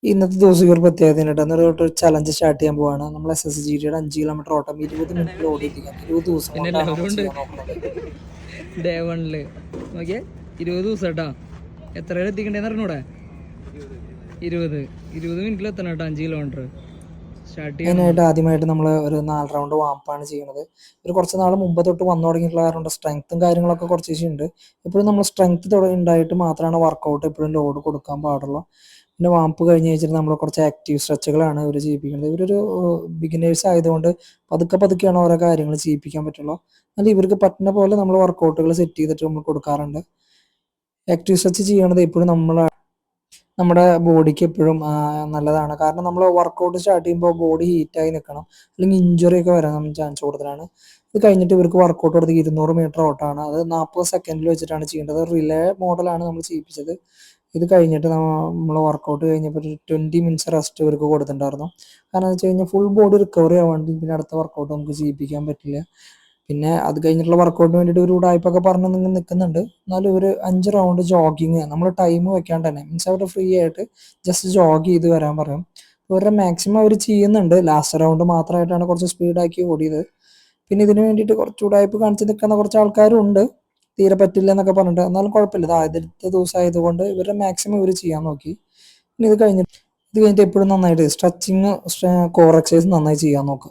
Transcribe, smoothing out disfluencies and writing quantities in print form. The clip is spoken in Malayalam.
ഇന്നത്തെ ദിവസം ഈ ഒരു പ്രത്യേകതയുണ്ട്. അന്നൊരു ചലഞ്ച് സ്റ്റാർട്ട് ചെയ്യാൻ പോവാണ്. നമ്മൾ SSGയുടെ 5 കിലോമീറ്റർ ഓട്ടം 20 മിനിറ്റിൽ ഓടിയെത്തിക്കാൻ 20 ദിവസം പിന്നെ കൊണ്ടാണ് എല്ലാവരും നമ്മൾ ഉണ്ട് ചെയ്യാൻ നോക്കുന്നത്. ഡേ 1 നോക്കിയേ 20 ദിവസം കേട്ടാ. എത്ര പേര് എത്തിക്കണ്ടേന്ന് അറിഞ്ഞൂടെ? 20 മിനിറ്റിൽ എത്തണം കേട്ടോ. 5 കിലോമീറ്റർ സ്റ്റാർട്ട് ചെയ്യണം. അതിനായിട്ട് ആദ്യമായിട്ട് നമ്മൾ ഒരു 4 റൗണ്ട് വാമ്പാണ് ചെയ്യുന്നത്. ഒരു കുറച്ച് നാൾ മുമ്പ് തൊട്ട് വന്നു തുടങ്ങിയിട്ടുള്ള കാരണം സ്ട്രെങ്ത്തും കാര്യങ്ങളൊക്കെ കുറച്ച് ഉണ്ട്. എപ്പോഴും നമ്മൾ സ്ട്രെങ്ത് ഉണ്ടായിട്ട് മാത്രമാണ് വർക്കൗട്ട് എപ്പോഴും ലോഡ് കൊടുക്കാൻ പാടുള്ളൂ. പിന്നെ വാമ്പ് കഴിഞ്ഞ് വെച്ചിട്ട് നമ്മൾ കുറച്ച് ആക്റ്റീവ് സ്ട്രെച്ചുകളാണ് ഇവർ ചെയ്യിപ്പിക്കുന്നത്. ഇവരൊരു ബിഗിനേഴ്സ് ആയതുകൊണ്ട് പതുക്കെ പതുക്കെയാണ് ഓരോ കാര്യങ്ങൾ ചെയ്യിപ്പിക്കാൻ പറ്റുള്ളൂ. എന്നാൽ ഇവർക്ക് പറ്റുന്ന പോലെ നമ്മൾ വർക്കൗട്ടുകൾ സെറ്റ് ചെയ്തിട്ട് നമ്മൾ കൊടുക്കാറുണ്ട്. ആക്റ്റീവ് സ്ട്രെച്ച് ചെയ്യണത് എപ്പോഴും നമ്മുടെ ബോഡിക്ക് എപ്പോഴും നല്ലതാണ്. കാരണം നമ്മൾ വർക്കൗട്ട് സ്റ്റാർട്ട് ചെയ്യുമ്പോൾ ബോഡി ഹീറ്റായി നിൽക്കണം, അല്ലെങ്കിൽ ഇഞ്ചുറി ഒക്കെ വരാൻ നമ്മൾ ചാൻസ് കൂടുതലാണ്. ഇത് കഴിഞ്ഞിട്ട് ഇവർക്ക് വർക്കൗട്ട് കൊടുത്ത് 200 മീറ്റർ ഓട്ടമാണ്. അത് 40 സെക്കൻഡിൽ വെച്ചിട്ടാണ് ചെയ്യേണ്ടത്. റിലേ മോഡലാണ് നമ്മൾ ചെയ്യിപ്പിച്ചത്. ഇത് കഴിഞ്ഞിട്ട് നമ്മൾ വർക്കൗട്ട് കഴിഞ്ഞപ്പോൾ ഒരു 20 മിനിറ്റ്സ് റെസ്റ്റ് ഇവർക്ക് കൊടുത്തിട്ടുണ്ടായിരുന്നു. കാരണം എന്ന് വെച്ച് കഴിഞ്ഞാൽ ഫുൾ ബോഡി റിക്കവറി ആവാണ്ട് പിന്നെ അടുത്ത വർക്കൗട്ട് നമുക്ക് ചെയ്യിപ്പിക്കാൻ പറ്റില്ല. പിന്നെ അത് കഴിഞ്ഞിട്ടുള്ള വർക്കൗട്ടിന് വേണ്ടിയിട്ട് ഒരു ഉടായ്പൊക്കെ പറഞ്ഞ് നിങ്ങൾ നിൽക്കുന്നുണ്ട്. എന്നാലും ഒരു 5 റൗണ്ട് ജോഗിങ് നമ്മൾ ടൈം വെക്കാണ്ട് തന്നെ മീൻസ് അവർ ഫ്രീ ആയിട്ട് ജസ്റ്റ് ജോഗ് ചെയ്ത് വരാൻ പറയും. ഇവരുടെ മാക്സിമം അവർ ചെയ്യുന്നുണ്ട്. ലാസ്റ്റ് റൗണ്ട് മാത്രമായിട്ടാണ് കുറച്ച് സ്പീഡാക്കി ഓടിയത്. പിന്നെ ഇതിന് വേണ്ടിയിട്ട് കുറച്ച് ഉടായ്പ് കാണിച്ച് നിൽക്കുന്ന കുറച്ച് ആൾക്കാരും ഉണ്ട്, തീരെ പറ്റില്ല എന്നൊക്കെ പറഞ്ഞിട്ട്. എന്നാലും കുഴപ്പമില്ല, ഇത് ആദ്യത്തെ ദിവസം ആയതുകൊണ്ട് ഇവരുടെ മാക്സിമം ഇവർ ചെയ്യാൻ നോക്കി. പിന്നെ ഇത് കഴിഞ്ഞിട്ട് എപ്പോഴും നന്നായിട്ട് സ്ട്രെച്ചിങ് കോർ എക്സസൈസ് നന്നായി ചെയ്യാൻ നോക്കുക.